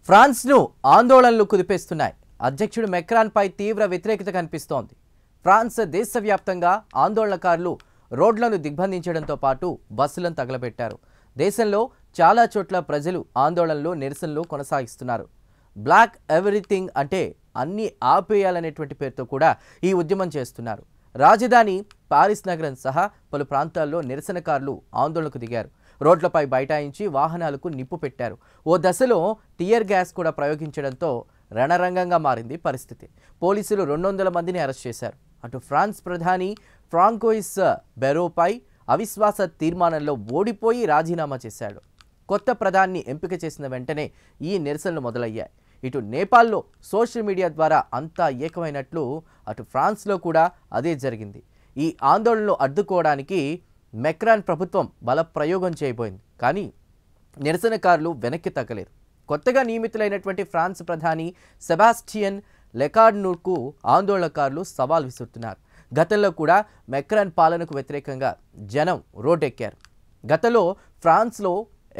ఫ్రాన్స్ను ఆందోళనలు కుదిపేస్తున్నాయి. అధ్యక్షుడు మెక్రాన్పై తీవ్ర వ్యతిరేకత కనిపిస్తోంది. ఫ్రాన్స్ దేశవ్యాప్తంగా ఆందోళనకారులు రోడ్లను దిగ్బంధించడంతో పాటు బస్సులను తగలబెట్టారు. దేశంలో చాలా చోట్ల ప్రజలు ఆందోళనలు, నిరసనలు కొనసాగిస్తున్నారు. బ్లాక్ ఎవ్రీథింగ్ అంటే అన్ని ఆపేయాలనేటువంటి పేరుతో కూడా ఈ ఉద్యమం చేస్తున్నారు. రాజధాని పారిస్ నగరం సహా పలు ప్రాంతాల్లో నిరసనకారులు ఆందోళనకు దిగారు. రోడ్లపై బైఠాయించి వాహనాలకు నిప్పు పెట్టారు. ఓ దశలో టియర్ గ్యాస్ కూడా ప్రయోగించడంతో రణరంగంగా మారింది పరిస్థితి. పోలీసులు 200 మందిని అరెస్ట్ చేశారు. అటు ఫ్రాన్స్ ప్రధాని ఫ్రాంకోయిస్ బెరోపై అవిశ్వాస తీర్మానంలో ఓడిపోయి రాజీనామా చేశాడు. కొత్త ప్రధాని ఎంపిక చేసిన వెంటనే ఈ నిరసనలు మొదలయ్యాయి. ఇటు నేపాల్లో సోషల్ మీడియా ద్వారా అంతా ఏకమైనట్లు అటు ఫ్రాన్స్లో కూడా అదే జరిగింది. ఈ ఆందోళనలు అడ్డుకోవడానికి మెక్రాన్ ప్రభుత్వం బల ప్రయోగం చేయబోయింది. కానీ నిరసనకారులు వెనక్కి తగ్గలేరు. కొత్తగా నియమితులైనటువంటి ఫ్రాన్స్ ప్రధాని సెబాస్టియన్ లెకార్నూర్కు ఆందోళనకారులు సవాల్ విసురుతున్నారు. గతంలో కూడా మెక్రాన్ పాలనకు వ్యతిరేకంగా జనం రోడ్డెక్కారు. గతంలో ఫ్రాన్స్లో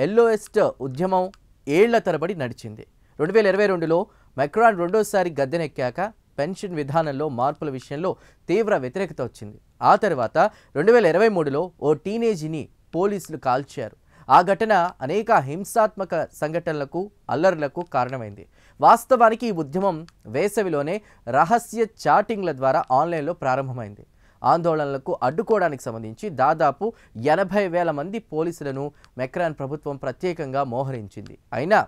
ఎల్లోఎస్ట్ ఉద్యమం ఏళ్ల తరబడి నడిచింది. 2022లో మెక్రాన్ రెండోసారి గద్దెనెక్కాక పెన్షన్ విధానంలో మార్పుల విషయంలో తీవ్ర వ్యతిరేకత వచ్చింది. ఆ తర్వాత 2023లో ఓ టీనేజీని పోలీసులు కాల్చారు. ఆ ఘటన అనేక హింసాత్మక సంఘటనలకు, అల్లర్లకు కారణమైంది. వాస్తవానికి ఈ ఉద్యమం వేసవిలోనే రహస్య చాటింగ్ల ద్వారా ఆన్లైన్లో ప్రారంభమైంది. ఆందోళనలకు అడ్డుకోవడానికి సంబంధించి దాదాపు 80,000 మంది పోలీసులను మెక్రాన్ ప్రభుత్వం ప్రత్యేకంగా మోహరించింది. అయినా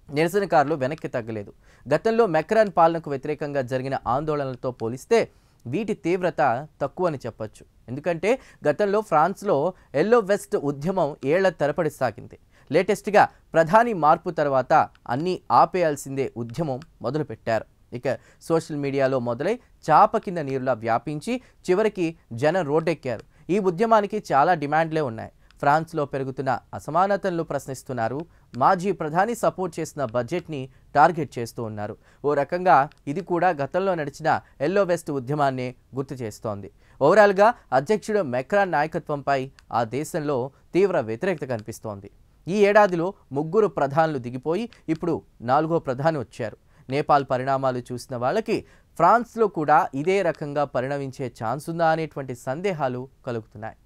నిరసనకారులు వెనక్కి తగ్గలేదు. గతంలో మెక్రాన్ పాలనకు వ్యతిరేకంగా జరిగిన ఆందోళనలతో పోలిస్తే వీటి తీవ్రత తక్కువని చెప్పొచ్చు. ఎందుకంటే గతంలో ఫ్రాన్స్లో ఎల్లో వెస్ట్ ఉద్యమం ఏళ్ల తరబడి సాగింది. లేటెస్ట్గా ప్రధాని మార్పు తర్వాత అన్నీ ఆపేయాల్సిందే ఉద్యమం మొదలుపెట్టారు. ఇక సోషల్ మీడియాలో మొదలై చాప కింద నీరులా వ్యాపించి చివరికి జనం రోడ్డెక్కారు. ఈ ఉద్యమానికి చాలా డిమాండ్లే ఉన్నాయి. ఫ్రాన్స్లో పెరుగుతున్న అసమానతలను ప్రశ్నిస్తున్నారు. మాజీ ప్రధాని సపోర్ట్ చేసిన బడ్జెట్ని టార్గెట్ చేస్తూ ఉన్నారు. ఓ రకంగా ఇది కూడా గతంలో నడిచిన ఎల్లో వెస్ట్ ఉద్యమాన్నే గుర్తు చేస్తోంది. ఓవరాల్గా అధ్యక్షుడు మెక్రాన్ నాయకత్వంపై ఆ దేశంలో తీవ్ర వ్యతిరేకత కనిపిస్తోంది. ఈ ఏడాదిలో 3 ప్రధానులు దిగిపోయి ఇప్పుడు 4వ ప్రధాని వచ్చారు. నేపాల్ పరిణామాలు చూసిన వాళ్ళకి ఫ్రాన్స్లో కూడా ఇదే రకంగా పరిణమించే ఛాన్స్ ఉందా అనేటువంటి సందేహాలు కలుగుతున్నాయి.